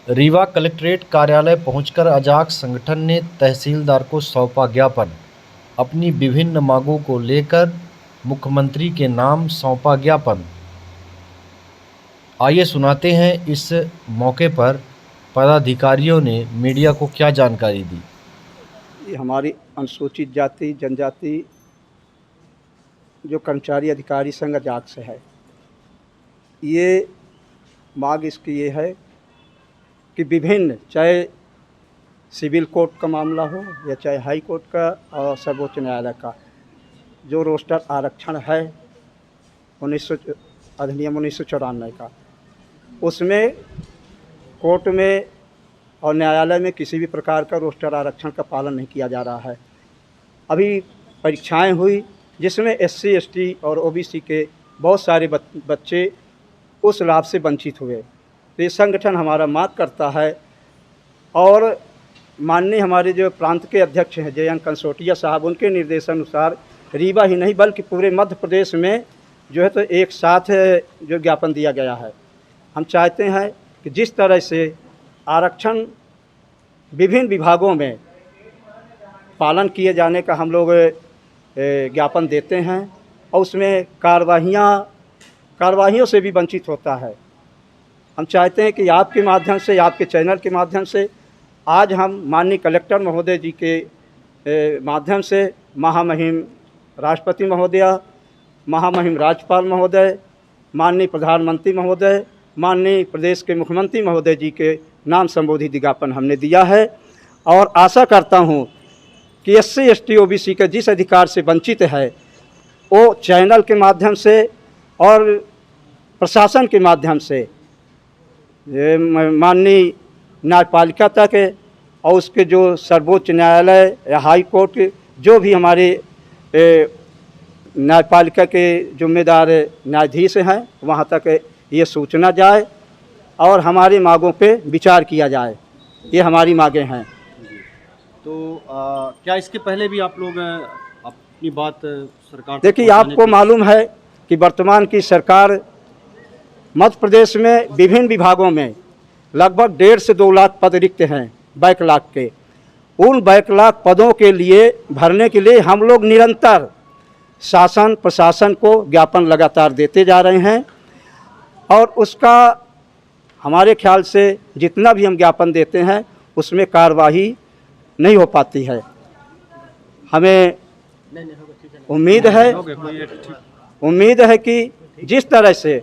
Rewa collectorate कार्यालय पहुंचकर अजाक संगठन ने तहसीलदार को सौंपा ज्ञापन। अपनी विभिन्न मांगों को लेकर मुख्यमंत्री के नाम सौंपा ज्ञापन। आइए सुनाते हैं इस मौके पर पदाधिकारियों ने मीडिया को क्या जानकारी दी। हमारी अनुसूचित जाति जनजाति जो कर्मचारी अधिकारी संघ अजाक से है, ये मांग इसकी ये है कि विभिन्न, चाहे सिविल कोर्ट का मामला हो या चाहे हाई कोर्ट का और सर्वोच्च न्यायालय का, जो रोस्टर आरक्षण है अधिनियम 1994 का, उसमें कोर्ट में और न्यायालय में किसी भी प्रकार का रोस्टर आरक्षण का पालन नहीं किया जा रहा है। अभी परीक्षाएं हुई जिसमें SC ST और OBC के बहुत सारे बच्चे उस लाभ से वंचित हुए। तो ये संगठन हमारा मांग करता है और माननीय हमारे जो प्रांत के अध्यक्ष हैं JN कंसोटिया साहब, उनके निर्देशानुसार रीवा ही नहीं बल्कि पूरे मध्य प्रदेश में जो है तो एक साथ जो ज्ञापन दिया गया है। हम चाहते हैं कि जिस तरह से आरक्षण विभिन्न विभागों में पालन किए जाने का हम लोग ज्ञापन देते हैं और उसमें कार्रवाइयों से भी वंचित होता है। हम चाहते हैं कि आपके माध्यम से, आपके चैनल के माध्यम से आज हम माननीय कलेक्टर महोदय जी के माध्यम से महामहिम राष्ट्रपति महोदय, महामहिम राज्यपाल महोदय, माननीय प्रधानमंत्री महोदय, माननीय प्रदेश के मुख्यमंत्री महोदय जी के नाम संबोधित ज्ञापन हमने दिया है और आशा करता हूं कि SC ST OBC के जिस अधिकार से वंचित है वो चैनल के माध्यम से और प्रशासन के माध्यम से माननीय न्यायपालिका तक और उसके जो सर्वोच्च न्यायालय या हाई कोर्ट जो भी हमारे न्यायपालिका के जिम्मेदार न्यायाधीश हैं वहाँ तक ये सूचना जाए और हमारी मांगों पे विचार किया जाए। ये हमारी मांगें हैं। तो क्या इसके पहले भी आप लोग अपनी बात सरकार तक देखिए, आपको मालूम है कि वर्तमान की सरकार मध्य प्रदेश में विभिन्न विभागों में लगभग 1.5 से 2 लाख पद रिक्त हैं बैकलॉग के। उन बैकलॉग पदों के लिए भरने के लिए हम लोग निरंतर शासन प्रशासन को ज्ञापन लगातार देते जा रहे हैं और उसका हमारे ख्याल से जितना भी हम ज्ञापन देते हैं उसमें कार्रवाई नहीं हो पाती है। हमें उम्मीद है कि जिस तरह से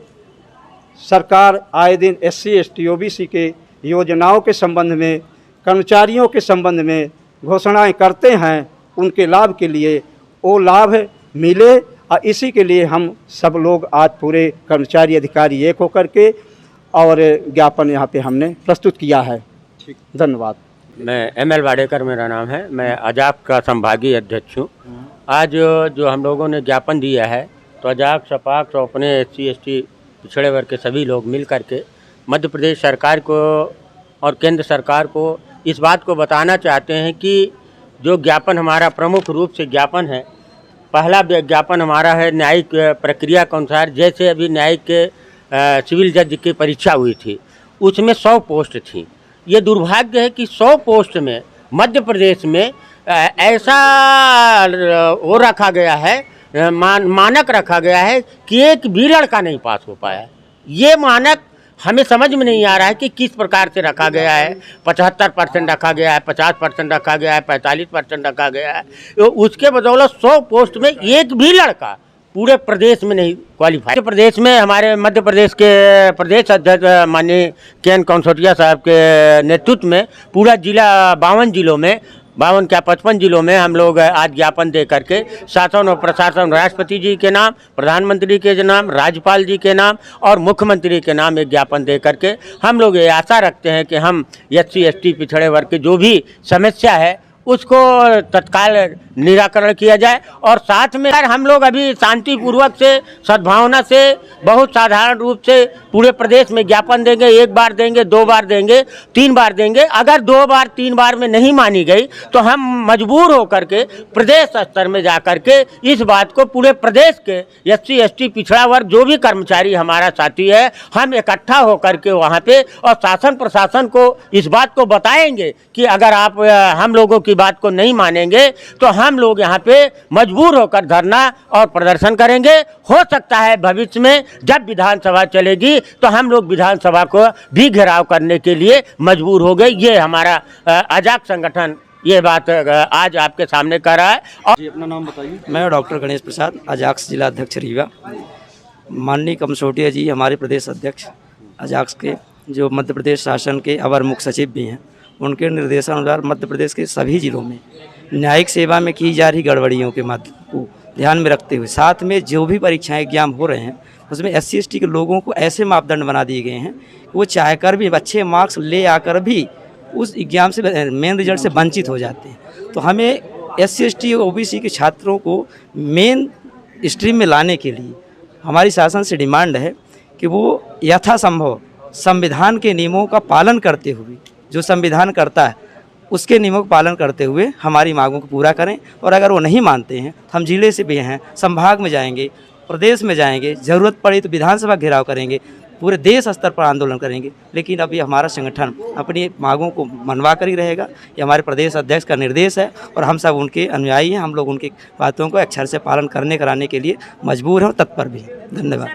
सरकार आए दिन SC ST OBC के योजनाओं के संबंध में, कर्मचारियों के संबंध में घोषणाएं करते हैं, उनके लाभ के लिए वो लाभ मिले और इसी के लिए हम सब लोग आज पूरे कर्मचारी अधिकारी एक होकर के और ज्ञापन यहाँ पे हमने प्रस्तुत किया है। धन्यवाद। मैं ML वाडेकर मेरा नाम है। मैं अजाक का संभागीय अध्यक्ष हूँ। आज जो हम लोगों ने ज्ञापन दिया है तो अजाक सपाक तो अपने SC ST पिछड़े वर्ग के सभी लोग मिल करके मध्य प्रदेश सरकार को और केंद्र सरकार को इस बात को बताना चाहते हैं कि जो ज्ञापन हमारा प्रमुख रूप से ज्ञापन है, पहला ज्ञापन हमारा है न्यायिक प्रक्रिया के अनुसार। जैसे अभी न्यायिक सिविल जज की परीक्षा हुई थी उसमें 100 पोस्ट थी। ये दुर्भाग्य है कि 100 पोस्ट में मध्य प्रदेश में ऐसा वो रखा गया है, मानक रखा गया है कि एक भी लड़का नहीं पास हो पाया। ये मानक हमें समझ में नहीं आ रहा है कि किस प्रकार से रखा गया है। 75% रखा गया है, 50% रखा गया है, 45% रखा गया है। तो उसके बदौलत 100 पोस्ट में एक भी लड़का पूरे प्रदेश में नहीं क्वालिफाई। प्रदेश में हमारे मध्य प्रदेश के प्रदेश अध्यक्ष माननीय JN कंसोटिया साहब के नेतृत्व में पूरा जिला 52 जिलों में 55 जिलों में हम लोग आज ज्ञापन दे करके शासन और प्रशासन, राष्ट्रपति जी के नाम, प्रधानमंत्री के नाम, राज्यपाल जी के नाम और मुख्यमंत्री के नाम एक ज्ञापन दे करके हम लोग ये आशा रखते हैं कि हम SC ST पिछड़े वर्ग की जो भी समस्या है उसको तत्काल निराकरण किया जाए। और साथ में हम लोग अभी शांतिपूर्वक से, सद्भावना से, बहुत साधारण रूप से पूरे प्रदेश में ज्ञापन देंगे। 1 बार देंगे, 2 बार देंगे, 3 बार देंगे। अगर 2 बार 3 बार में नहीं मानी गई तो हम मजबूर होकर के प्रदेश स्तर में जाकर के इस बात को पूरे प्रदेश के SC ST पिछड़ा वर्ग जो भी कर्मचारी हमारा साथी है, हम इकट्ठा होकर के वहाँ पे और शासन प्रशासन को इस बात को बताएंगे कि अगर आप हम लोगों की बात को नहीं मानेंगे तो हम लोग यहाँ पे मजबूर होकर धरना और प्रदर्शन करेंगे। हो सकता है भविष्य में जब विधानसभा चलेगी तो हम लोग विधानसभा को भी घेराव करने के लिए मजबूर हो गए। ये हमारा अजाक संगठन ये बात आज आपके सामने कर रहा है। और जी, अपना नाम बताइए। मैं डॉक्टर गणेश प्रसाद, अजाक्स जिला अध्यक्ष रीवा। माननीय कमसोटिया जी हमारे प्रदेश अध्यक्ष अजाक्स के, जो मध्य प्रदेश शासन के अवर मुख्य सचिव भी हैं, उनके निर्देशानुसार मध्य प्रदेश के सभी जिलों में न्यायिक सेवा में की जा रही गड़बड़ियों के माध्यम को ध्यान में रखते हुए, साथ में जो भी परीक्षाएं एग्जाम हो रहे हैं उसमें SC ST के लोगों को ऐसे मापदंड बना दिए गए हैं कि वो चाहकर भी अच्छे मार्क्स ले आकर भी उस एग्ज़ाम से, मेन रिजल्ट से वंचित हो जाते हैं। तो हमें SC ST और OBC के छात्रों को मेन स्ट्रीम में लाने के लिए हमारी शासन से डिमांड है कि वो यथासंभव संविधान के नियमों का पालन करते हुए, जो संविधान करता है उसके नियमों का पालन करते हुए हमारी मांगों को पूरा करें। और अगर वो नहीं मानते हैं तो हम जिले से भी हैं, संभाग में जाएंगे, प्रदेश में जाएंगे, ज़रूरत पड़ी तो विधानसभा घेराव करेंगे, पूरे देश स्तर पर आंदोलन करेंगे। लेकिन अभी हमारा संगठन अपनी मांगों को मनवा कर ही रहेगा। ये हमारे प्रदेश अध्यक्ष का निर्देश है और हम सब उनके अनुयायी हैं। हम लोग उनकी बातों को अक्षर से पालन करने कराने के लिए मजबूर हैं और तत्पर भी हैं। धन्यवाद।